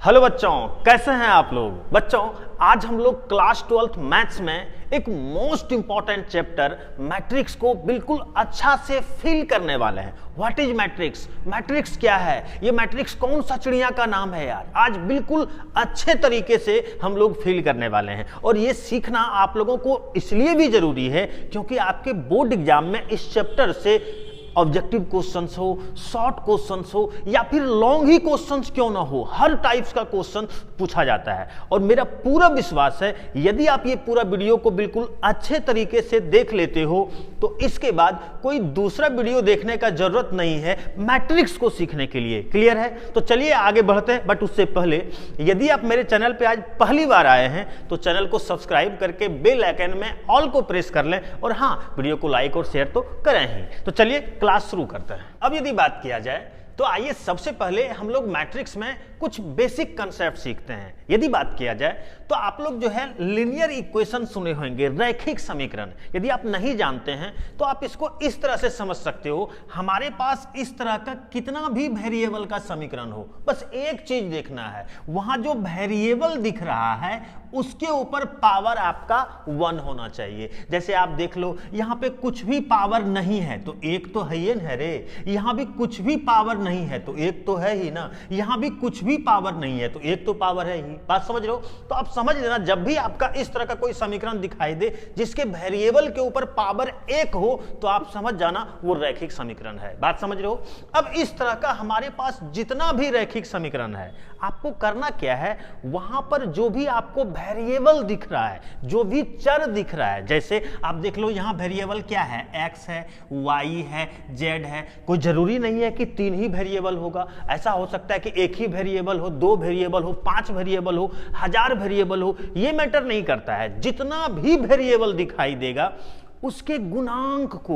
Hello बच्चों, कैसे हैं आप लोग। बच्चों, आज हम लोग क्लास 12th मैथ्स में एक मोस्ट इंपॉर्टेंट चैप्टर मैट्रिक्स को बिल्कुल अच्छा से फील करने वाले हैं। What is matrix? मैट्रिक्स क्या है? ये मैट्रिक्स कौन सा चिड़िया का नाम है यार? आज बिल्कुल अच्छे तरीके से हम लोग फील करने वाले हैं और ये सीखना आप लोगों को इसलिए भी जरूरी है क्योंकि आपके बोर्ड एग्जाम में इस चैप्टर से ऑब्जेक्टिव क्वेश्चंस हो, शॉर्ट क्वेश्चंस हो या फिर लॉन्ग ही क्वेश्चंस क्यों ना हो, हर टाइप्स का क्वेश्चन पूछा जाता है। और मेरा पूरा विश्वास है यदि आप ये पूरा वीडियो को बिल्कुल अच्छे तरीके से देख लेते हो तो इसके बाद कोई दूसरा वीडियो देखने का जरूरत नहीं है मैट्रिक्स को सीखने के लिए। क्लियर है? तो चलिए आगे बढ़ते हैं। बट उससे पहले यदि आप मेरे चैनल पे आज पहली बार आए हैं तो चैनल को सब्सक्राइब करके बेल आइकन में ऑल को प्रेस कर लें और हाँ, वीडियो को लाइक और शेयर तो करें ही। तो चलिए क्लास शुरू करते हैं। अब यदि बात किया जाए तो आइए सबसे पहले हम लोग मैट्रिक्स में कुछ बेसिक कंसेप्ट सीखते हैं। यदि बात किया जाए तो आप लोग जो है लीनियर इक्वेशन सुने होंगे, रैखिक समीकरण। यदि आप नहीं जानते हैं तो आप इसको इस तरह से समझ सकते हो, हमारे पास इस तरह का कितना भी वेरिएबल का समीकरण हो, बस एक चीज देखना है, वहां जो वेरिएबल दिख रहा है उसके ऊपर पावर आपका 1 होना चाहिए। जैसे आप देख लो, यहां पे कुछ भी पावर नहीं है तो एक तो है ही ना रे, यहां भी कुछ भी पावर नहीं है तो एक तो है ही ना, यहां भी कुछ भी पावर नहीं है तो एक तो पावर है ही। बात समझ रहे हो? तो आप समझ लेना, जब भी आपका इस तरह का कोई समीकरण दिखाई दे जिसके वेरिएबल के ऊपर पावर 1 हो तो आप समझ जाना वो रैखिक समीकरण है। बात समझ रहे हो? अब इस तरह का हमारे पास जितना भी रैखिक समीकरण है, आपको करना क्या है, वहां पर जो भी आपको वेरिएबल दिख रहा है, जो भी चर दिख रहा है, जैसे आप देख लो यहां वेरिएबल क्या है, x है, y है, z है। कोई जरूरी नहीं है कि 3 ही वेरिएबल होगा, ऐसा हो सकता है कि एक ही वेरिएबल हो, 2 वेरिएबल हो, 5 वेरिएबल हो, 1000 वेरिएबल हो, ये मैटर नहीं करता है। जितना भी वेरिएबल दिखाई देगा उसके गुणांक को,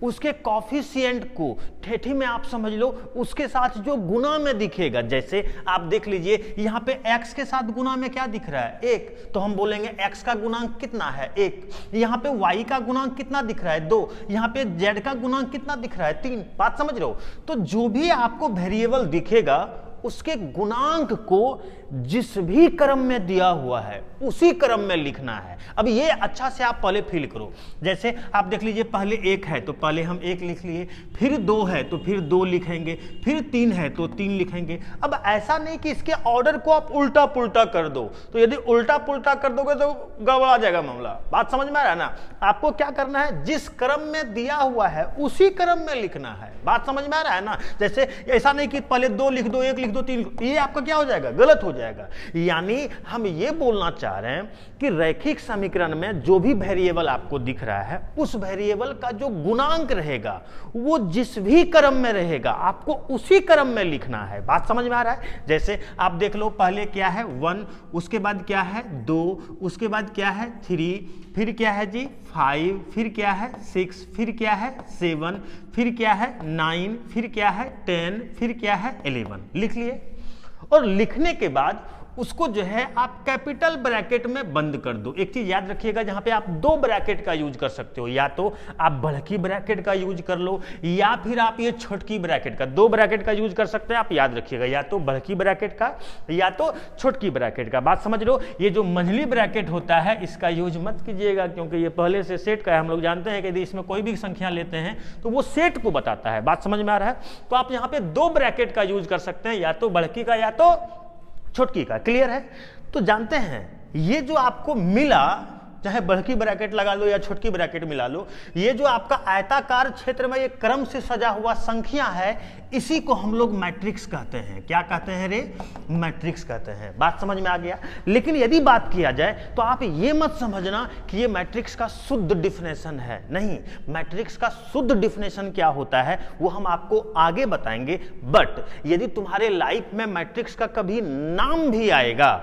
उसके कॉफिशिएंट को, ठेठी में आप समझ लो उसके साथ जो गुना में दिखेगा। जैसे आप देख लीजिए यहां पे x के साथ गुना में क्या दिख रहा है, 1, तो हम बोलेंगे x का गुणांक कितना है, 1। यहां पे y का गुणांक कितना दिख रहा है, 2। यहां पे z का गुणांक कितना दिख रहा है, 3। बात समझ रहे हो? तो जो भी आपको वेरिएबल दिखेगा उसके गुणांक को जिस भी क्रम में दिया हुआ है उसी क्रम में लिखना है। अब ये अच्छा से आप पहले फील करो। जैसे आप देख लीजिए, पहले 1 है तो पहले हम 1 लिख लिए, फिर 2 है तो फिर 2 लिखेंगे, फिर 3 है तो 3 लिखेंगे। अब ऐसा नहीं कि इसके ऑर्डर को आप उल्टा पुल्टा कर दो, तो यदि उल्टा पुल्टा कर दोगे तो गड़बड़ा जाएगा मामला। बात समझ में आ रहा है ना? आपको क्या करना है, जिस क्रम में दिया हुआ है उसी क्रम में लिखना है। बात समझ में आ रहा है ना? जैसे ऐसा नहीं कि पहले 2 लिख दो, 1 लिख दो, 3 लिख दो, ये आपका क्या हो जाएगा, गलत हो जाएगा। यानी हम ये बोलना चाह रहे हैं कि रैखिक समीकरण में जो भी वेरिएबल आपको दिख रहा है उस वेरिएबल का जो गुणांक रहेगा वो जिस भी क्रम में रहेगा आपको उसी क्रम में लिखना है। बात समझ में आ रहा है? जैसे आप देख लो, पहले क्या है 1, उसके बाद क्या है 2, उसके बाद क्या है 3, फिर क्या है जी 5, फिर क्या है 6, फिर क्या है 7, फिर क्या है 9, फिर क्या है 10, फिर क्या है 11। लिख लिए। और लिखने के बाद उसको जो है आप कैपिटल ब्रैकेट में बंद कर दो। एक चीज याद रखिएगा, जहां पे आप 2 ब्रैकेट का यूज कर सकते हो, या तो आप बड़की ब्रैकेट का यूज कर लो या फिर आप ये छोटकी ब्रैकेट का, 2 ब्रैकेट का यूज कर सकते हैं। आप याद रखिएगा, या तो बड़की ब्रैकेट का या तो छोटकी ब्रैकेट का। बात समझ लो, ये जो मंझली ब्रैकेट होता है इसका यूज मत कीजिएगा क्योंकि ये पहले से सेट का है। हम लोग जानते हैं कि यदि इसमें कोई भी संख्या लेते हैं तो वो सेट को बताता है। बात समझ में आ रहा है? तो आप यहाँ पे 2 ब्रैकेट का यूज कर सकते हैं, या तो बड़की का या तो छोटकी का। क्लियर है? तो जानते हैं ये जो आपको मिला, चाहे बड़की ब्रैकेट लगा लो या छोटकी ब्रैकेट मिला लो, ये जो आपका आयताकार क्षेत्र में ये क्रम से सजा हुआ संख्या है, इसी को हम लोग मैट्रिक्स कहते हैं। क्या कहते हैं रे? मैट्रिक्स कहते हैं। बात समझ में आ गया? लेकिन यदि बात किया जाए तो आप ये मत समझना कि ये मैट्रिक्स का शुद्ध डिफिनेशन है। नहीं, मैट्रिक्स का शुद्ध डिफिनेशन क्या होता है वो हम आपको आगे बताएंगे। बट यदि तुम्हारे लाइफ में मैट्रिक्स का कभी नाम भी आएगा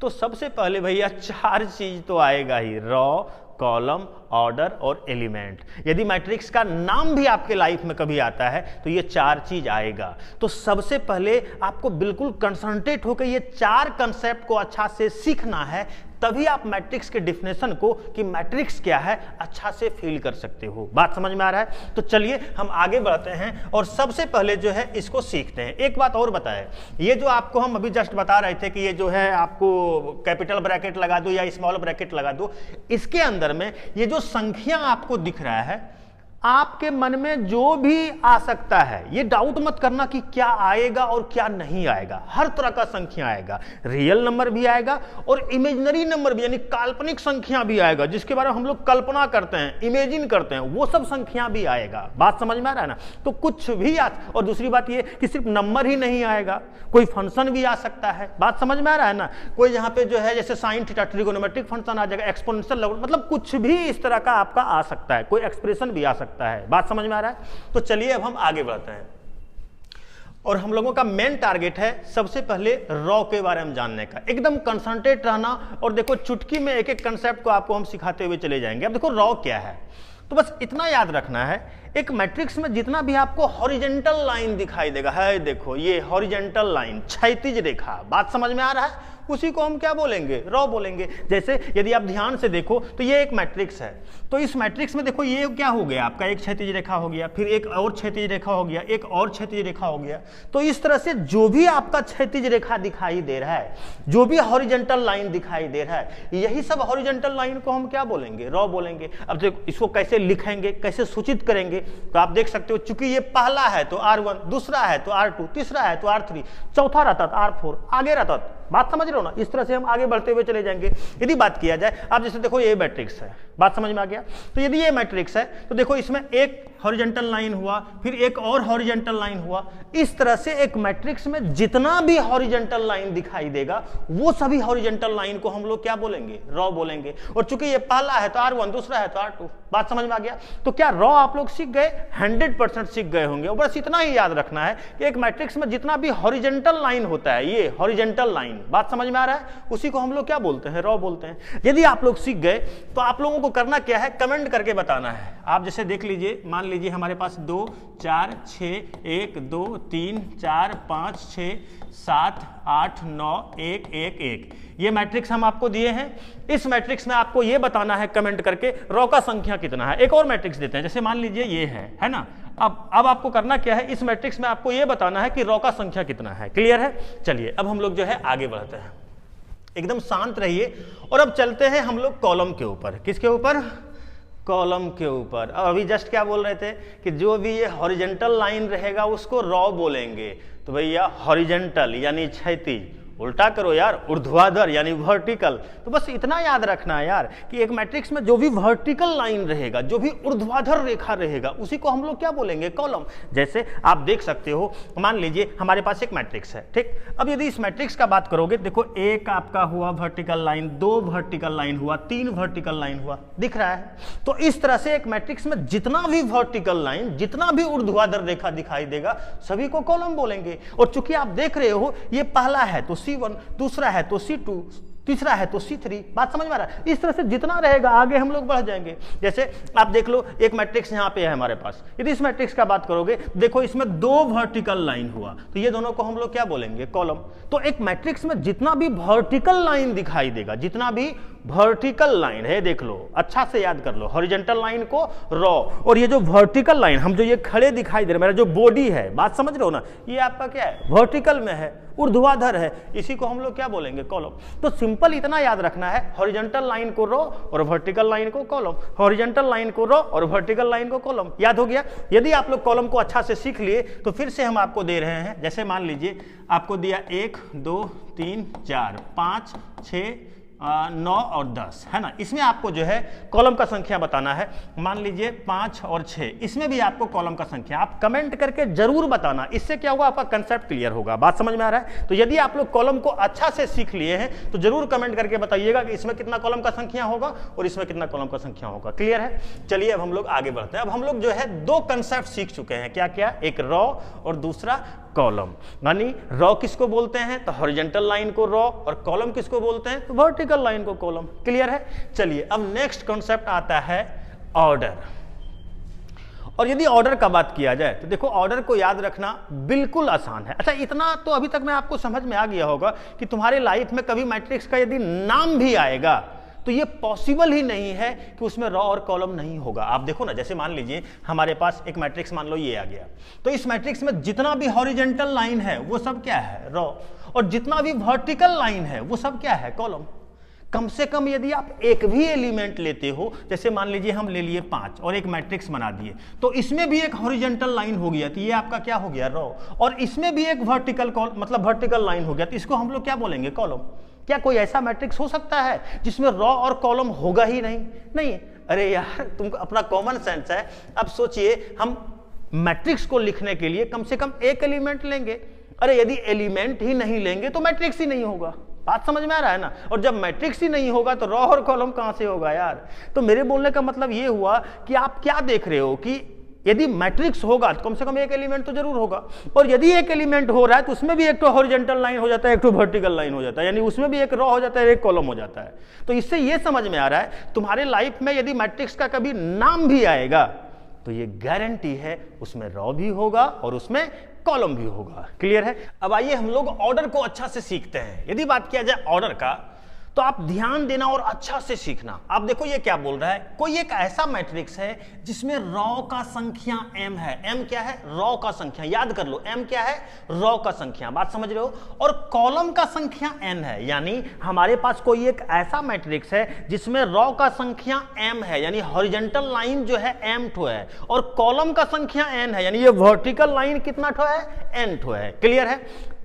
तो सबसे पहले भैया 4 चीज तो आएगा ही, रॉ, कॉलम, ऑर्डर और एलिमेंट। यदि मैट्रिक्स का नाम भी आपके लाइफ में कभी आता है तो ये 4 चीज आएगा। तो सबसे पहले आपको बिल्कुल कंसंट्रेट होकर ये 4 कंसेप्ट को अच्छा से सीखना है, तभी आप मैट्रिक्स के डिफिनेशन को कि मैट्रिक्स क्या है अच्छा से फील कर सकते हो। बात समझ में आ रहा है? तो चलिए हम आगे बढ़ते हैं और सबसे पहले जो है इसको सीखते हैं। एक बात और बताएं, ये जो आपको हम अभी जस्ट बता रहे थे कि ये जो है आपको कैपिटल ब्रैकेट लगा दो या स्मॉल ब्रैकेट लगा दो, इसके अंदर में ये जो संख्या आपको दिख रहा है, आपके मन में जो भी आ सकता है, ये डाउट मत करना कि क्या आएगा और क्या नहीं आएगा। हर तरह का संख्या आएगा, रियल नंबर भी आएगा और इमेजिनरी नंबर भी, यानी काल्पनिक संख्या भी आएगा, जिसके बारे में हम लोग कल्पना करते हैं, इमेजिन करते हैं, वो सब संख्या भी आएगा। बात समझ में आ रहा है ना? तो कुछ भी और दूसरी बात ये कि सिर्फ नंबर ही नहीं आएगा, कोई फंक्शन भी आ सकता है। बात समझ में आ रहा है ना? कोई यहाँ पे जो है जैसे साइन थीटा ट्रिगोनोमेट्रिक फंक्शन आ जाएगा, एक्सपोनेंशियल, मतलब कुछ भी इस तरह का आपका आ सकता है, कोई एक्सप्रेशन भी आ सकता है। बात समझ में आ रहा है? तो चलिए अब हम आगे बढ़ते हैं और हम लोगों का मेन टारगेट है सबसे पहले रॉ के बारे में जानने का। एकदम कंसंट्रेट रहना और देखो चुटकी में एक एक कंसेप्ट को आपको हम सिखाते हुए चले जाएंगे। अब देखो रॉ क्या है, तो बस इतना याद रखना है, एक मैट्रिक्स में जितना भी आपको हॉरिजेंटल लाइन दिखाई देगा, है देखो ये हॉरिजेंटल लाइन, क्षैतिज रेखा, बात समझ में आ रहा है, उसी को हम क्या बोलेंगे? रॉ बोलेंगे। जैसे यदि आप ध्यान से देखो तो ये एक मैट्रिक्स है, तो इस मैट्रिक्स में देखो ये क्या हो गया आपका, एक क्षैतिज रेखा हो गया, फिर एक और क्षैतिज रेखा हो गया, एक और क्षैतिज रेखा हो गया। तो इस तरह से जो भी आपका क्षैतिज रेखा दिखाई दे रहा है, जो भी हॉरिजेंटल लाइन दिखाई दे रहा है, यही सब हॉरिजेंटल लाइन को हम क्या बोलेंगे? रॉ बोलेंगे। अब देखो इसको कैसे लिखेंगे, कैसे सूचित करेंगे, तो आप देख सकते हो, चूंकि ये पहला है तो R1, दूसरा है तो R2, तीसरा है तो R3, चौथा रहता तो R4, आगे रहता। बात समझ रहे हो ना? इस तरह से हम आगे बढ़ते हुए चले जाएंगे। यदि बात किया जाए, आप जैसे देखो ये मैट्रिक्स है, बात समझ में आ गया? तो यदि ये मैट्रिक्स है तो देखो इसमें एक हॉरिजेंटल लाइन हुआ, फिर एक और हॉरिजेंटल लाइन हुआ। इस तरह से एक मैट्रिक्स में जितना भी हॉरिजेंटल लाइन दिखाई देगा, वो सभी हॉरिजेंटल लाइन को हम लोग क्या बोलेंगे? रॉ बोलेंगे। और चूंकि ये पहला है तो R1, दूसरा है तो R2, बात समझ में आ गया? तो क्या रॉ आप लोग सीख गए? 100% सीख गए होंगे। और बस इतना ही याद रखना है कि एक मैट्रिक्स में जितना भी हॉरिजेंटल लाइन होता है, ये हॉरिजेंटल लाइन, बात समझ में आ रहा है, उसी को हम लोग क्या बोलते हैं? रॉ बोलते हैं। यदि आप लोग सीख गए तो आप लोगों को करना क्या है? कमेंट करके बताना है। आप जैसे देख लीजिए, मान लीजिए हमारे पास 2 4 6 1 2 3 4 5 6 7 8 9 1 1 1, ये मैट्रिक्स हम आपको दिए हैं। इस मैट्रिक्स में आपको ये बताना है कमेंट करके रॉ का संख्या कितना है। एक और मैट्रिक्स देते हैं, जैसे मान लीजिए ये है ना? अब आपको करना क्या है? इस मैट्रिक्स में आपको ये बताना है कि रॉ का संख्या कितना है। क्लियर है? चलिए अब हम लोग जो है आगे बढ़ते हैं, एकदम शांत रहिए और अब चलते हैं हम लोग कॉलम के ऊपर। किसके ऊपर? कॉलम के ऊपर। अब अभी जस्ट क्या बोल रहे थे कि जो भी ये हॉरिजेंटल लाइन रहेगा उसको रॉ बोलेंगे। तो भैया हॉरिजेंटल यानी क्षैतिज, उल्टा करो यार, ऊर्ध्वाधर यानी वर्टिकल। तो बस इतना याद रखना है यार कि एक मैट्रिक्स में जो भी वर्टिकल लाइन रहेगा, जो भी ऊर्ध्वाधर रेखा रहेगा, उसी को हम लोग क्या बोलेंगे? कॉलम। जैसे आप देख सकते हो, मान लीजिए हमारे पास एक मैट्रिक्स है, ठीक। अब यदि इस मैट्रिक्स का बात करोगे, देखो एक आपका हुआ वर्टिकल लाइन, 2 वर्टिकल लाइन हुआ, 3 वर्टिकल लाइन हुआ, दिख रहा है? तो इस तरह से एक मैट्रिक्स में जितना भी वर्टिकल लाइन, जितना भी ऊर्ध्वाधर रेखा दिखाई देगा, सभी को कॉलम बोलेंगे। और चूंकि आप देख रहे हो ये पहला है तो C1, दूसरा है तो C2, तीसरा है तो C3, बात समझ में आ रहा है? इस तरह से जितना रहेगा आगे हम लोग बढ़ जाएंगे। जैसे आप देख लो, एक मैट्रिक्स यहाँ पे है हमारे पास, यदि इस मैट्रिक्स का बात करोगे, देखो इसमें 2 वर्टिकल लाइन हुआ, तो ये दोनों को हम लोग क्या बोलेंगे? कॉलम। तो एक मैट्रिक्स में जितना भी वर्टिकल लाइन दिखाई देगा, जितना भी वर्टिकल लाइन है, देख लो, अच्छा से याद कर लो, हॉरिजॉन्टल लाइन को रॉ, और ये जो वर्टिकल लाइन, हम जो ये खड़े दिखाई दे रहे, मेरा जो बॉडी है, बात समझ रहे हो ना, ये आपका क्या है? वर्टिकल में है, ऊर्ध्वाधर है, इसी को हम लोग क्या बोलेंगे? कॉलम। तो सिंपल इतना याद रखना है, हॉरिजॉन्टल लाइन को रॉ और वर्टिकल लाइन को कॉलम, हॉरिजॉन्टल लाइन को रॉ और वर्टिकल लाइन को कॉलम। याद हो गया? यदि आप लोग कॉलम को अच्छा से सीख लिए तो फिर से हम आपको दे रहे हैं, जैसे मान लीजिए आपको दिया 1 2 3 4 5 6 9 और 10, है ना? इसमें आपको जो है कॉलम का संख्या बताना है। मान लीजिए 5 और 6, इसमें भी आपको कॉलम का संख्या, आप कमेंट करके जरूर बताना, इससे क्या होगा? आपका कंसेप्ट क्लियर होगा। बात समझ में आ रहा है? तो यदि आप लोग कॉलम को अच्छा से सीख लिए हैं तो जरूर कमेंट करके बताइएगा कि इसमें कितना कॉलम का संख्या होगा और इसमें कितना कॉलम का संख्या होगा। क्लियर है? चलिए अब हम लोग आगे बढ़ते हैं। अब हम लोग जो है 2 कंसेप्ट सीख चुके हैं, क्या क्या? एक रॉ और दूसरा कॉलम। यानी रॉ किसको बोलते हैं? तो हॉरिजॉन्टल लाइन को रॉ, और कॉलम किसको बोलते हैं? तो वर्टिकल लाइन को कॉलम। क्लियर है? चलिए अब नेक्स्ट कॉन्सेप्ट आता है ऑर्डर। और यदि ऑर्डर का बात किया जाए तो देखो ऑर्डर को याद रखना बिल्कुल आसान है। अच्छा, इतना तो अभी तक मैं आपको समझ में आ गया होगा कि तुम्हारे लाइफ में कभी मैट्रिक्स का यदि नाम भी आएगा तो ये पॉसिबल ही नहीं है कि उसमें रॉ और कॉलम नहीं होगा। आप देखो ना, जैसे मान लीजिए हमारे पास एक मैट्रिक्स मान लो ये आ गया, तो इस मैट्रिक्स में जितना भी हॉरिजॉन्टल लाइन है वो सब क्या है, रॉ, और जितना भी वर्टिकल लाइन है वो सब क्या है, कॉलम। कम से कम यदि आप एक भी एलिमेंट लेते हो, जैसे मान लीजिए हम ले लिए 5 और एक मैट्रिक्स बना दिए, तो इसमें भी एक हॉरिजॉन्टल लाइन हो गया, तो ये आपका क्या हो गया, रॉ, और इसमें भी एक वर्टिकल मतलब वर्टिकल लाइन हो गया, तो इसको हम लोग क्या बोलेंगे, कॉलम। क्या कोई ऐसा मैट्रिक्स हो सकता है जिसमें रॉ और कॉलम होगा ही नहीं? नहीं। अरे यार, तुमको अपना कॉमन सेंस है। अब सोचिए, हम मैट्रिक्स को लिखने के लिए कम से कम एक एलिमेंट लेंगे। अरे यदि एलिमेंट ही नहीं लेंगे तो मैट्रिक्स ही नहीं होगा। बात समझ में आ रहा है ना? और जब मैट्रिक्स ही नहीं होगा तो रॉ और कॉलम कहां से होगा यार? तो मेरे बोलने का मतलब ये हुआ कि आप क्या देख रहे हो कि यदि मैट्रिक्स होगा तो कम से कम एक एलिमेंट तो जरूर होगा, और यदि एक एलिमेंट हो रहा है तो उसमें भी एक तो हॉरिजॉन्टल लाइन हो जाता है, एक तो वर्टिकल लाइन हो जाता है, यानी उसमें भी एक रॉ हो जाता है, एक कॉलम हो जाता है। तो इससे यह समझ में आ रहा है तुम्हारे लाइफ में यदि मैट्रिक्स का कभी नाम भी आएगा तो ये गारंटी है उसमें रॉ भी होगा और उसमें कॉलम भी होगा। क्लियर है? अब आइए हम लोग ऑर्डर को अच्छा से सीखते हैं। यदि बात किया जाए ऑर्डर का तो आप ध्यान देना और अच्छा से सीखना। आप देखो ये क्या बोल रहा है, कोई एक ऐसा मैट्रिक्स है जिसमें रॉ का संख्या m है। m क्या है? रॉ का संख्या। याद कर लो, m क्या है? रॉ का संख्या। बात समझ रहे हो? और कॉलम का संख्या n है, यानी हमारे पास कोई एक ऐसा मैट्रिक्स है जिसमें रॉ का संख्या m है, यानी हॉरिजॉन्टल लाइन जो है m ठो है, और कॉलम का संख्या n है, यानी ये वर्टिकल लाइन कितना ठो है? n ठो है। क्लियर है?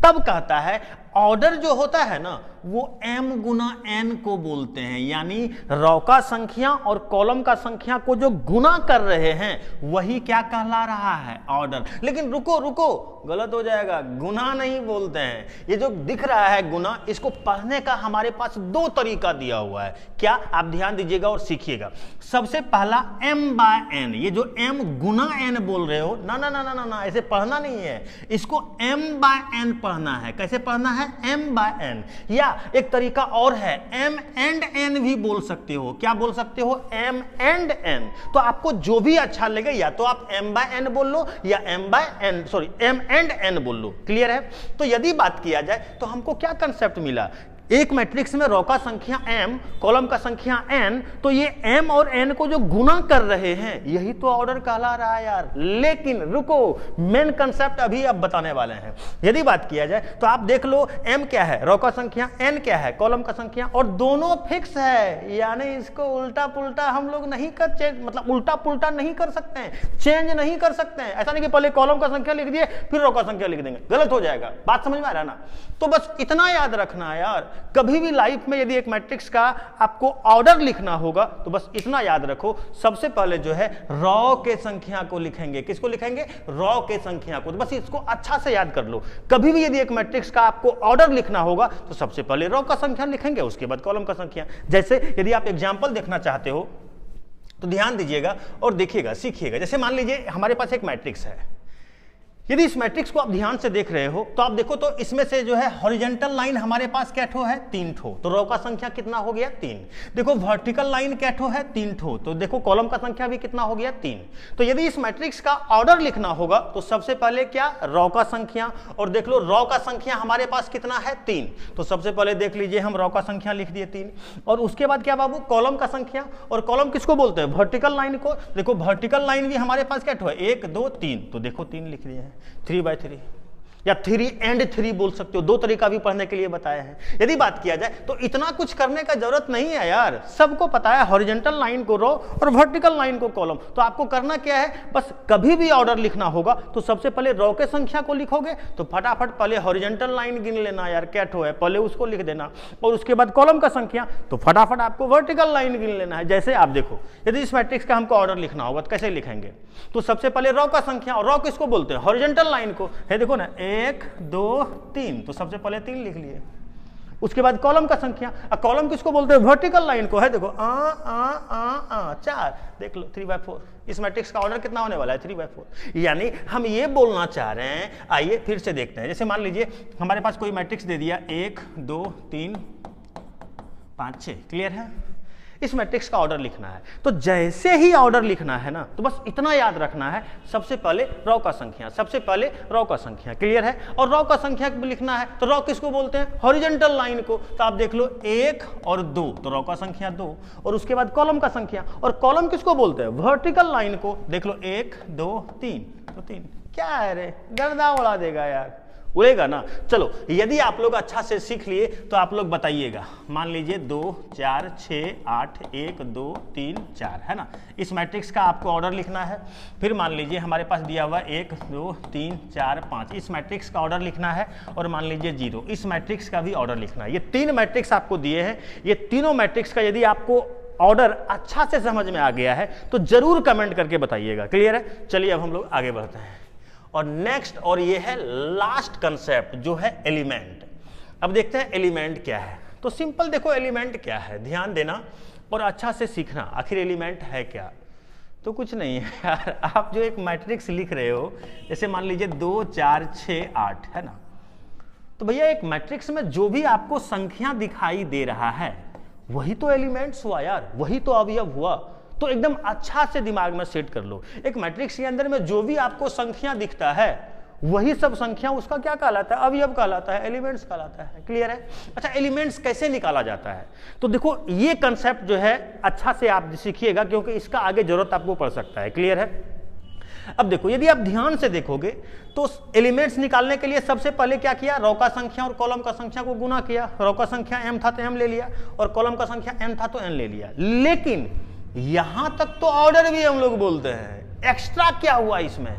तब कहता है ऑर्डर जो होता है ना वो m गुना n को बोलते हैं, यानी रॉ का संख्या और कॉलम का संख्या को जो गुना कर रहे हैं वही क्या कहला रहा है? ऑर्डर। लेकिन रुको रुको, गलत हो जाएगा, गुना नहीं बोलते हैं। ये जो दिख रहा है गुना, इसको पढ़ने का हमारे पास दो तरीका दिया हुआ है। क्या? आप ध्यान दीजिएगा और सीखिएगा। सबसे पहला m बाय n, ये जो m गुना n बोल रहे हो ना ना ना ना ना, ऐसे पढ़ना नहीं है, इसको m बाय n पढ़ना है। कैसे पढ़ना है? m by n। या एक तरीका और है, m एंड n भी बोल सकते हो। क्या बोल सकते हो? m and n। तो आपको जो भी अच्छा लगे, या तो आप m बाय n बोल लो या m एंड n बोल लो। क्लियर है? तो यदि बात किया जाए तो हमको क्या कंसेप्ट मिला, एक मैट्रिक्स में रॉ का संख्या m, कॉलम का संख्या n, तो ये m और n को जो गुना कर रहे हैं यही तो ऑर्डर कहला रहा है यार। लेकिन रुको, मेन कंसेप्ट अभी अब बताने वाले हैं। यदि बात किया जाए तो आप देख लो, m क्या है? रॉ का संख्या, n क्या है? कॉलम का संख्या, और दोनों फिक्स है, यानी इसको उल्टा पुल्टा हम लोग नहीं कर चेंज, मतलब उल्टा पुल्टा नहीं कर सकते हैं, चेंज नहीं कर सकते हैं। ऐसा नहीं कि पहले कॉलम का संख्या लिख दिए फिर रॉ का संख्या लिख देंगे, गलत हो जाएगा। बात समझ में आ रहा है ना? तो बस इतना याद रखना है यार, कभी भी लाइफ में यदि एक मैट्रिक्स का आपको ऑर्डर लिखना होगा तो बस इतना याद रखो, सबसे पहले जो है रॉ के संख्या को लिखेंगे। किसको लिखेंगे? रॉ के संख्या को। तो बस इसको अच्छा से याद कर लो। कभी भी यदि एक मैट्रिक्स का आपको ऑर्डर लिखना होगा तो सबसे पहले रॉ का संख्या लिखेंगे, उसके बाद कॉलम का संख्या। जैसे यदि आप एग्जांपल देखना चाहते हो तो ध्यान दीजिएगा और देखिएगा, सीखिएगा। जैसे मान लीजिए हमारे पास एक मैट्रिक्स है, यदि इस मैट्रिक्स को आप ध्यान से देख रहे हो तो आप देखो तो इसमें से जो है हॉरिजॉन्टल लाइन हमारे पास क्या ठो है? 3 ठो। तो रॉ का संख्या कितना हो गया? 3। देखो वर्टिकल लाइन क्या ठो है? 3 ठो। तो देखो कॉलम का संख्या भी कितना हो गया? 3। तो यदि इस मैट्रिक्स का ऑर्डर लिखना होगा तो सबसे पहले क्या? रॉ का संख्या। और देख लो रॉ का संख्या हमारे पास कितना है? 3। तो सबसे पहले देख लीजिए हम रॉ का संख्या लिख दिए 3। और उसके बाद क्या बाबू? कॉलम का संख्या। और कॉलम किसको बोलते हैं? वर्टिकल लाइन को। देखो वर्टिकल लाइन भी हमारे पास क्या ठो है? 1 2 3। तो देखो 3 लिख दिए हैं, 3 बाय 3, या 3 एंड 3 बोल सकते हो। दो तरीका भी पढ़ने के लिए बताया है। यदि बात किया जाए तो इतना कुछ करने का जरूरत नहीं है यार, सबको पता है हॉरिजॉन्टल लाइन को रॉ और वर्टिकल लाइन को कॉलम। तो आपको करना क्या है, बस कभी भी ऑर्डर लिखना होगा तो सबसे पहले रॉ के संख्या को लिखोगे तो फटाफट पहले हॉरिजॉन्टल लाइन गिन लेना यार, क्या ठो है पहले उसको लिख देना, और उसके बाद कॉलम का संख्या तो फटाफट आपको वर्टिकल लाइन गिन लेना है। जैसे आप देखो यदि इस मैट्रिक्स का हमको ऑर्डर लिखना होगा तो कैसे लिखेंगे? तो सबसे पहले रॉ का संख्या, और रॉ किसको बोलते हैं? हॉरिजॉन्टल लाइन को है। देखो ना 1 2 3, तो सबसे पहले 3 लिख लिए। उसके बाद कॉलम का संख्या, कॉलम किसको बोलते हैं? वर्टिकल लाइन को है। देखो 4, देख लो 3 बाय 4। इस मैट्रिक्स का ऑर्डर कितना होने वाला है? 3 बाय 4। यानी हम ये बोलना चाह रहे हैं, आइए फिर से देखते हैं। जैसे मान लीजिए हमारे पास कोई मैट्रिक्स दे दिया 1 2 3 5 6। क्लियर है? इस मैट्रिक्स का ऑर्डर लिखना है। तो जैसे ही ऑर्डर लिखना है ना, तो बस इतना याद रखना है, सबसे पहले रॉ का संख्या, सबसे पहले रॉ का संख्या। क्लियर है? और रॉ का संख्या लिखना है तो रॉ किसको बोलते हैं? हॉरिजॉन्टल लाइन को। तो आप देख लो 1 और 2, तो रॉ का संख्या 2, और उसके बाद कॉलम का संख्या, और कॉलम किसको बोलते हैं? वर्टिकल लाइन को। देख लो 1 2 3, तो 3। क्या है रे, गर्दा उड़ा देगा यार, उड़ेगा ना। चलो, यदि आप लोग अच्छा से सीख लिए तो आप लोग बताइएगा। मान लीजिए 2 4 6 8 1 2 3 4 है ना। इस मैट्रिक्स का आपको ऑर्डर लिखना है। फिर मान लीजिए हमारे पास दिया हुआ 1 2 3 4 5, इस मैट्रिक्स का ऑर्डर लिखना है। और मान लीजिए 0, इस मैट्रिक्स का भी ऑर्डर लिखना है। ये 3 मैट्रिक्स आपको दिए हैं। ये तीनों मैट्रिक्स का यदि आपको ऑर्डर अच्छा से समझ में आ गया है तो जरूर कमेंट करके बताइएगा। क्लियर है? चलिए अब हम लोग आगे बढ़ते हैं। और नेक्स्ट, और ये है लास्ट कंसेप्ट, जो है एलिमेंट। अब देखते हैं एलिमेंट क्या है। तो सिंपल देखो, एलिमेंट क्या है, ध्यान देना और अच्छा से सीखना। आखिर एलिमेंट है क्या? तो कुछ नहीं है यार। आप जो एक मैट्रिक्स लिख रहे हो, जैसे मान लीजिए 2 4 6 8 है ना, तो भैया एक मैट्रिक्स में जो भी आपको संख्या दिखाई दे रहा है वही तो एलिमेंट्स हुआ यार, वही तो अवयव हुआ। तो एकदम अच्छा से दिमाग में सेट कर लो, एक मैट्रिक्स के अंदर में जो भी आपको संख्या दिखता है वही सब संख्या उसका क्या कहलाता है? अवयव कहलाता है, एलिमेंट्स कहलाता है। क्लियर है? अच्छा, एलिमेंट्स कैसे निकाला जाता है? तो देखो, ये कंसेप्ट जो है अच्छा से आप सीखिएगा, क्योंकि इसका आगे जरूरत आपको पड़ सकता है। क्लियर है? अब देखो, यदि आप ध्यान से देखोगे तो एलिमेंट्स निकालने के लिए सबसे पहले क्या किया? रो का संख्या और कॉलम का संख्या को गुना किया। रो का संख्या m था तो m ले लिया, और कॉलम का संख्या n था तो n ले लिया। लेकिन यहां तक तो ऑर्डर भी हम लोग बोलते हैं। एक्स्ट्रा क्या हुआ इसमें?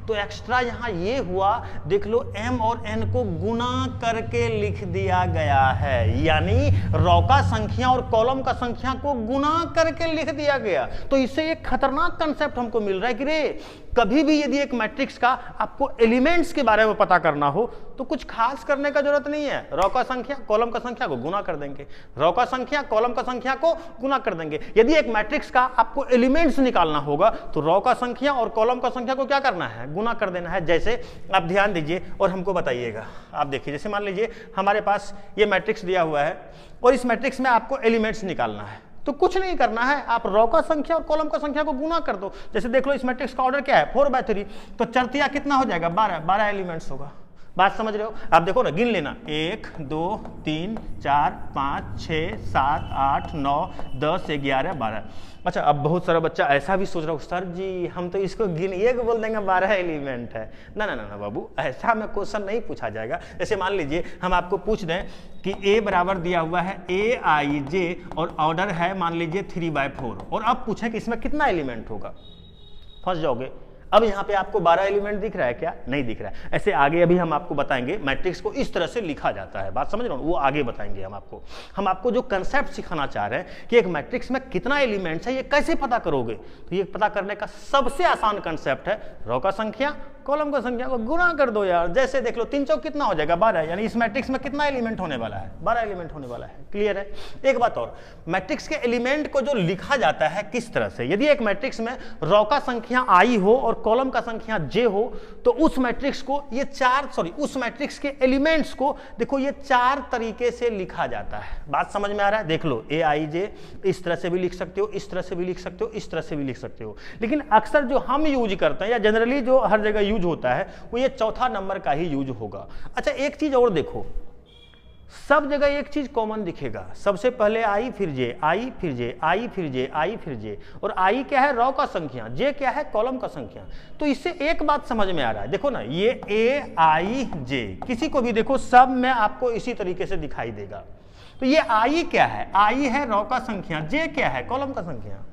तो एक्स्ट्रा यहां ये हुआ, देख लो m और n को गुना करके लिख दिया गया है। यानी रॉ का संख्या और कॉलम का संख्या को गुना करके लिख दिया गया। तो इससे एक खतरनाक कंसेप्ट हमको मिल रहा है कि रे, कभी भी यदि एक मैट्रिक्स का आपको एलिमेंट्स के बारे में पता करना हो तो कुछ खास करने का जरूरत नहीं है। रॉ का संख्या कॉलम का संख्या को गुना कर देंगे, रॉ का संख्या कॉलम का संख्या को गुना कर देंगे। यदि एक मैट्रिक्स का आपको एलिमेंट्स निकालना होगा तो रॉ का संख्या और कॉलम का संख्या को क्या करना है? गुना कर देना है। जैसे आप ध्यान दीजिए और हमको बताइएगा। आप देखिए, जैसे मान लीजिए हमारे पास ये मैट्रिक्स दिया हुआ है और इस मैट्रिक्स में आपको एलिमेंट्स निकालना है। तो कुछ नहीं करना है, आप रॉ का संख्या और कॉलम का संख्या को गुना कर दो। जैसे देख लो, इस मैट्रिक्स का ऑर्डर क्या है? 4/3, तो चरतिया कितना हो जाएगा? 12 एलिमेंट्स होगा। बात समझ रहे हो? आप देखो ना, गिन लेना, 1 2 3 4 5 6 7 8 9 10 11 12। अच्छा, अब बहुत सारा बच्चा ऐसा भी सोच रहा हो, सर जी हम तो इसको गिन एक बोल देंगे 12 एलिमेंट है। ना ना ना ना बाबू, ऐसा में क्वेश्चन नहीं पूछा जाएगा। जैसे मान लीजिए हम आपको पूछ दें कि a बराबर दिया हुआ है aij और ऑर्डर है मान लीजिए 3/4, और अब पूछे कि इसमें कितना एलिमेंट होगा, फंस जाओगे। अब यहाँ पे आपको 12 एलिमेंट दिख रहा है क्या? नहीं दिख रहा है। ऐसे आगे अभी हम आपको बताएंगे मैट्रिक्स को इस तरह से लिखा जाता है। बात समझ रहे हो? वो आगे बताएंगे हम आपको जो कंसेप्ट सिखाना चाह रहे हैं कि एक मैट्रिक्स में कितना एलिमेंट्स है, ये कैसे पता करोगे। तो ये पता करने का सबसे आसान कंसेप्ट है, रॉ का संख्या कॉलम का संख्या को गुना कर दो यार। जैसे देख लो 3 चौक कितना हो जाएगा? 12। यानी इस मैट्रिक्स में कितना एलिमेंट होने वाला है? 12 एलिमेंट होने वाला है। क्लियर है? एक बात और, मैट्रिक्स के एलिमेंट को जो लिखा जाता है किस तरह से, यदि एक मैट्रिक्स में रॉ का संख्या i हो और कॉलम का संख्या j हो, तो उस मैट्रिक्स को ये उस मैट्रिक्स के एलिमेंट्स को देखो ये 4 तरीके से लिखा जाता है। बात समझ में आ रहा है? देख लो, aij इस तरह से भी लिख सकते हो, इस तरह से भी लिख सकते हो, इस तरह से भी लिख सकते हो। लेकिन अक्सर जो हम यूज करते हैं या जनरली जो हर जगह यूज होता है वो ये चौथा नंबर का ही यूज होगा। अच्छा, एक चीज और देखो, सब जगह एक चीज कॉमन दिखेगा। सबसे पहले i फिर j, i फिर j, i फिर j, i फिर j, और i क्या है? रॉ का संख्या, j क्या है? कॉलम का संख्या। तो इससे एक बात समझ में आ रहा है, देखो ना, ये a i j किसी को भी देखो सब में आपको इसी तरीके से दिखाई देगा। तो ये i क्या है? i है रॉ का संख्या, j क्या है? कॉलम का संख्या।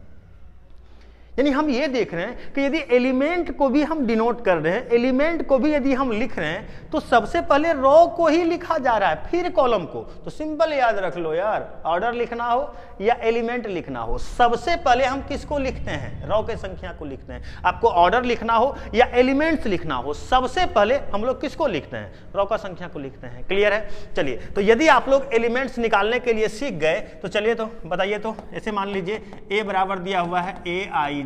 यानी हम ये देख रहे हैं कि यदि एलिमेंट को भी हम डिनोट कर रहे हैं, एलिमेंट को भी यदि हम लिख रहे हैं, तो सबसे पहले रॉ को ही लिखा जा रहा है, फिर कॉलम को। तो सिंपल याद रख लो यार, ऑर्डर लिखना हो या एलिमेंट लिखना हो, सबसे पहले हम किसको लिखते हैं? रॉ के संख्या को लिखते हैं। आपको ऑर्डर लिखना हो या एलिमेंट्स लिखना हो, सबसे पहले हम लोग किसको लिखते हैं? रॉ का संख्या को लिखते हैं। क्लियर है? चलिए, तो यदि आप लोग एलिमेंट्स निकालने के लिए सीख गए तो चलिए तो बताइए। तो ऐसे मान लीजिए a बराबर दिया हुआ है aij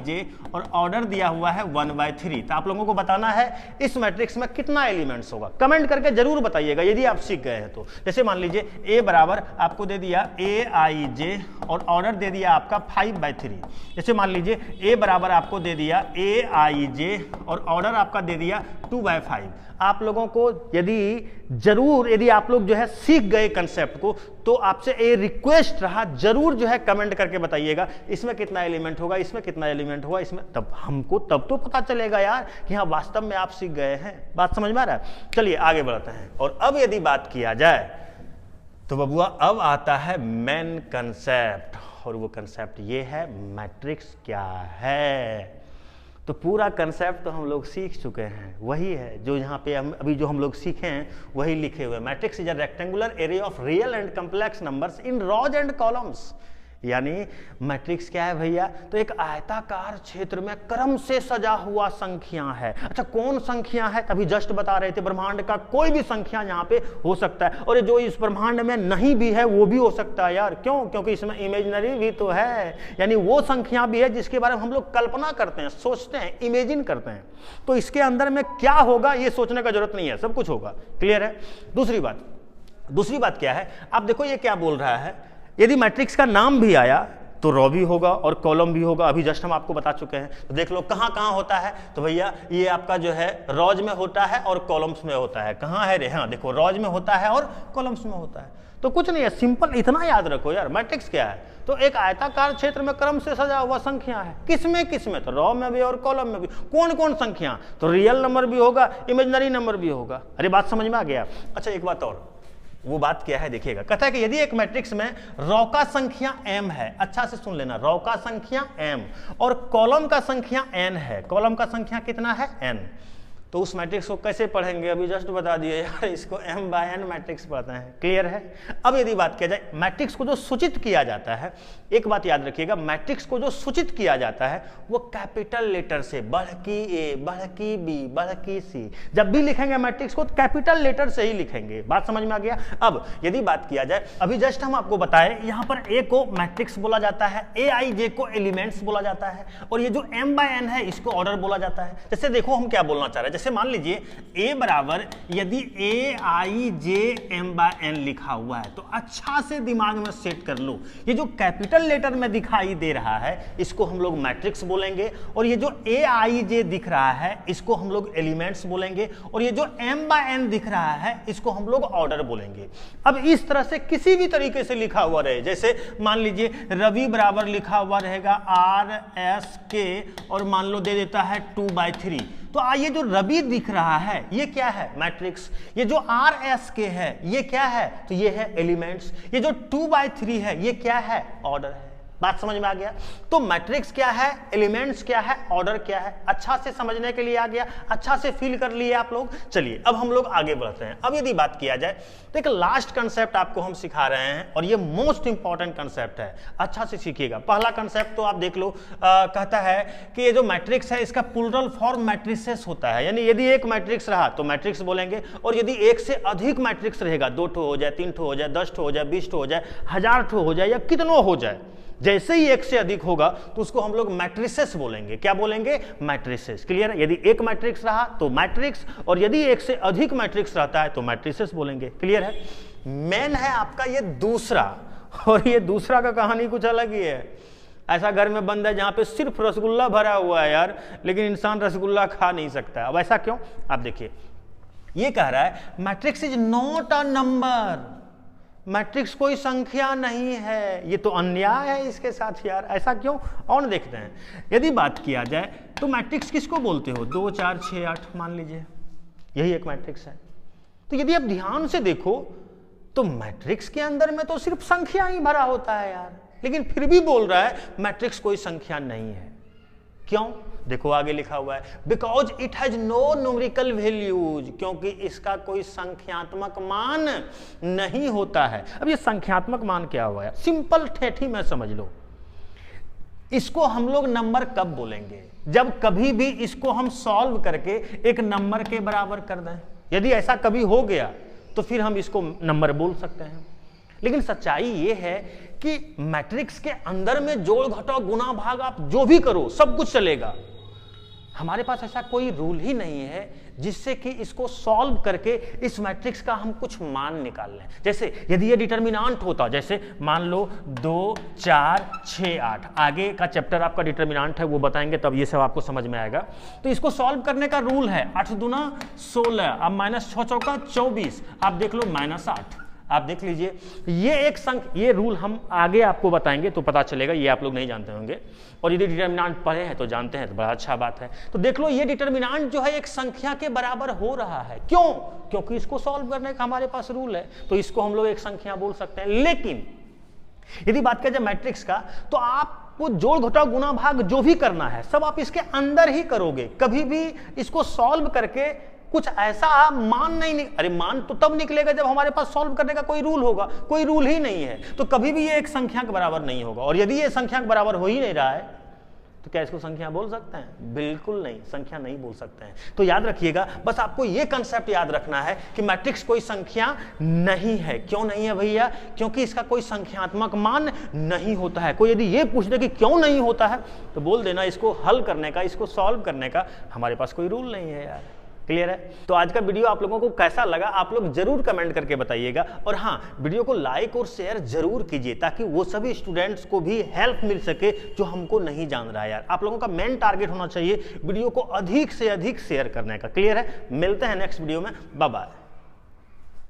और ऑर्डर दिया हुआ है 1/3। तो आप लोगों को बताना है इस मैट्रिक्स में कितना एलिमेंट्स होगा। कमेंट करके जरूर बताइएगा यदि आप सीख गए हैं तो। जैसे मान लीजिए a बराबर आपको दे दिया aij और ऑर्डर दे दिया आपका 5/3। जैसे मान लीजिए a बराबर आपको दे दिया aij और ऑर्डर आपका दे दिया 2/5। आप लोगों को यदि आप लोग जो है सीख गए कंसेप्ट को, तो आपसे ये रिक्वेस्ट रहा, जरूर जो है कमेंट करके बताइएगा इसमें कितना एलिमेंट होगा, इसमें कितना एलिमेंट होगा, इसमें, तब हमको तब तो पता चलेगा यार कि हाँ वास्तव में आप सीख गए हैं। बात समझ में आ रहा है? चलिए आगे बढ़ते हैं। और अब यदि बात किया जाए तो बबुआ अब आता है मेन कंसेप्ट, और वो कंसेप्ट ये है मैट्रिक्स क्या है। तो पूरा कंसेप्ट तो हम लोग सीख चुके हैं, वही है जो यहाँ पे हम लोग सीखे हैं वही लिखे हुए। Matrix is a rectangular array of real and complex numbers in rows and columns. यानी मैट्रिक्स क्या है भैया? तो एक आयताकार क्षेत्र में क्रम से सजा हुआ संख्या है। अच्छा कौन संख्या है? तभी जस्ट बता रहे थे, ब्रह्मांड का कोई भी संख्या यहाँ पे हो सकता है, और जो इस ब्रह्मांड में नहीं भी है वो भी हो सकता है यार। क्यों? क्योंकि इसमें इमेजिनरी भी तो है, यानी वो संख्या भी है जिसके बारे में हम लोग कल्पना करते हैं, सोचते हैं, इमेजिन करते हैं। तो इसके अंदर में क्या होगा ये सोचने का जरूरत नहीं है, सब कुछ होगा। क्लियर है? दूसरी बात क्या है? आप देखो ये क्या बोल रहा है, यदि मैट्रिक्स का नाम भी आया तो रो भी होगा और कॉलम भी होगा। अभी जस्ट हम आपको बता चुके हैं। तो देख लो कहाँ कहाँ होता है, तो भैया ये आपका जो है रॉज में होता है और कॉलम्स में होता है। कहाँ है रे? हाँ देखो, रॉज में होता है और कॉलम्स में होता है। तो कुछ नहीं है, सिंपल इतना याद रखो यार, मैट्रिक्स क्या है? तो एक आयताकार क्षेत्र में क्रम से सजा हुआ संख्या है। किसमें? तो रॉ में भी और कॉलम में भी। कौन कौन संख्या? तो रियल नंबर भी होगा, इमेजिनरी नंबर भी होगा। अरे बात समझ में आ गया? अच्छा एक बात और, वो बात क्या है देखिएगा। कहता है कि यदि एक मैट्रिक्स में रॉ का संख्या m है, अच्छा से सुन लेना, रॉ का संख्या m और कॉलम का संख्या n है। कॉलम का संख्या कितना है? n। तो उस मैट्रिक्स को कैसे पढ़ेंगे? अभी जस्ट बता दिए यार, इसको m/n मैट्रिक्स पढ़ते हैं। क्लियर है? अब यदि बात किया जाए मैट्रिक्स को जो सूचित किया जाता है, एक बात याद रखिएगा, मैट्रिक्स को जो सूचित किया जाता है वो कैपिटल लेटर से, बढ़की a, बढ़की b, बढ़की c, जब भी लिखेंगे मैट्रिक्स को तो कैपिटल लेटर से ही लिखेंगे। बात समझ में आ गया? अब यदि बात किया जाए, अभी जस्ट हम आपको बताए, यहाँ पर a को मैट्रिक्स बोला जाता है, aij को एलिमेंट्स बोला जाता है, और ये जो m/n है इसको ऑर्डर बोला जाता है। जैसे देखो हम क्या बोलना चाह रहे हैं, जैसे मान लीजिए a बराबर यदि aij m/n लिखा हुआ है, तो अच्छा से दिमाग में सेट कर लो, ये जो कैपिटल लेटर में दिखाई दे रहा है इसको हम लोग मैट्रिक्स बोलेंगे, और ये जो aij दिख रहा है इसको हम लोग एलिमेंट्स बोलेंगे, और ये जो m/n दिख रहा है इसको हम लोग ऑर्डर बोलेंगे। अब इस तरह से किसी भी तरीके से लिखा हुआ रहे, जैसे मान लीजिए रवि बराबर लिखा हुआ रहेगा RSK और मान लो दे देता है 2/3, तो ये जो रवि दिख रहा है ये क्या है? मैट्रिक्स। ये जो RSK है ये क्या है? तो ये है एलिमेंट्स। ये जो 2/3 है ये क्या है? ऑर्डर है। बात समझ में आ गया? तो मैट्रिक्स क्या है, एलिमेंट्स क्या है, ऑर्डर क्या है, अच्छा से समझने के लिए आ गया, अच्छा से फील कर लिए आप लोग। चलिए अब हम लोग आगे बढ़ते हैं। अब यदि बात किया जाए तो एक लास्ट कंसेप्ट आपको हम सिखा रहे हैं, और ये मोस्ट इंपॉर्टेंट कंसेप्ट है, अच्छा से सीखिएगा। पहला कंसेप्ट तो आप देख लो, कहता है कि ये जो मैट्रिक्स है इसका प्लूरल फॉर्म मैट्रिसेस होता है, यानी यदि एक मैट्रिक्स रहा तो मैट्रिक्स बोलेंगे, और यदि एक से अधिक मैट्रिक्स रहेगा, 2 ठो हो जाए, 3 ठो हो जाए, 10 ठो हो जाए, 20 ठो हो जाए, 1000 ठो हो जाए, या कितनों हो जाए, जैसे ही एक से अधिक होगा तो उसको हम लोग मैट्रिसेस बोलेंगे। क्या बोलेंगे? मैट्रिसेस। क्लियर है? यदि एक मैट्रिक्स रहा तो मैट्रिक्स, और यदि एक से अधिक मैट्रिक्स रहता है तो मैट्रिसेस बोलेंगे। क्लियर है? मेन है आपका ये दूसरा, और ये दूसरा का कहानी कुछ अलग ही है। ऐसा घर में बंद है जहां पे सिर्फ रसगुल्ला भरा हुआ है यार, लेकिन इंसान रसगुल्ला खा नहीं सकता। अब ऐसा क्यों? आप देखिए, ये कह रहा है matrix is not a number, matrix कोई संख्या नहीं है। ये तो अन्याय है इसके साथ यार, ऐसा क्यों? और देखते हैं। यदि बात किया जाए तो मैट्रिक्स किसको बोलते हो? 2 4 6 8 मान लीजिए, यही एक मैट्रिक्स है। तो यदि आप ध्यान से देखो तो मैट्रिक्स के अंदर में तो सिर्फ संख्या ही भरा होता है यार, लेकिन फिर भी बोल रहा है मैट्रिक्स कोई संख्या नहीं है। क्यों? देखो आगे लिखा हुआ है, because it has no numerical values, क्योंकि इसका कोई संख्यात्मक मान नहीं होता है। अब ये संख्यात्मक मान क्या हुआ है? सिंपल ठेठी में समझ लो, इसको हम लोग नंबर कब बोलेंगे? जब कभी भी इसको हम सॉल्व करके एक नंबर के बराबर कर दें। यदि ऐसा कभी हो गया तो फिर हम इसको नंबर बोल सकते हैं। लेकिन सच्चाई ये है कि मैट्रिक्स के अंदर में जोड़ घटाव गुना भाग आप जो भी करो सब कुछ चलेगा। हमारे पास ऐसा कोई रूल ही नहीं है जिससे कि इसको सॉल्व करके इस मैट्रिक्स का हम कुछ मान निकाल लें। जैसे यदि ये डिटर्मिनेंट होता, जैसे मान लो 2 4 6 8, आगे का चैप्टर आपका डिटर्मिनेंट है वो बताएंगे, तब ये सब आपको समझ में आएगा। तो इसको सॉल्व करने का रूल है 8 दूना 16, अब -6 चौका 24, आप देख लो -8, आप देख लीजिए। ये एक संख्या, ये रूल हम आगे आपको बताएंगे तो पता चलेगा, ये आप लोग नहीं जानते होंगे, और यदि डिटर्मिनेंट पढ़े हैं तो जानते हैं तो बड़ा अच्छा बात है। तो देख लो ये डिटर्मिनेंट जो है एक संख्या के बराबर हो रहा है, क्यों? क्योंकि इसको सॉल्व करने का हमारे पास रूल है, तो इसको हम लोग एक संख्या बोल सकते हैं। लेकिन यदि बात करें मैट्रिक्स का, तो आपको जोड़ घटाव गुणा भाग जो भी करना है सब आप इसके अंदर ही करोगे, कभी भी इसको सॉल्व करके कुछ ऐसा मान नहीं अरे मान तो तब निकलेगा जब हमारे पास सॉल्व करने का कोई रूल होगा, कोई रूल ही नहीं है, तो कभी भी ये एक संख्या के बराबर नहीं होगा। और यदि ये संख्या के बराबर हो ही नहीं रहा है तो क्या इसको संख्या बोल सकते हैं? बिल्कुल नहीं, संख्या नहीं बोल सकते हैं। तो याद रखिएगा, बस आपको ये कंसेप्ट याद रखना है कि मैट्रिक्स कोई संख्या नहीं है। क्यों नहीं है भैया? क्योंकि इसका कोई संख्यात्मक मान नहीं होता है। कोई यदि ये पूछ दे कि क्यों नहीं होता है तो बोल देना इसको हल करने का, इसको सॉल्व करने का हमारे पास कोई रूल नहीं है यार। क्लियर है? तो आज का वीडियो आप लोगों को कैसा लगा आप लोग जरूर कमेंट करके बताइएगा, और हाँ, वीडियो को लाइक और शेयर जरूर कीजिए ताकि वो सभी स्टूडेंट्स को भी हेल्प मिल सके जो हमको नहीं जान रहा है यार। आप लोगों का मेन टारगेट होना चाहिए वीडियो को अधिक से अधिक शेयर करने का। क्लियर है? मिलते हैं नेक्स्ट वीडियो में, बाय बाय।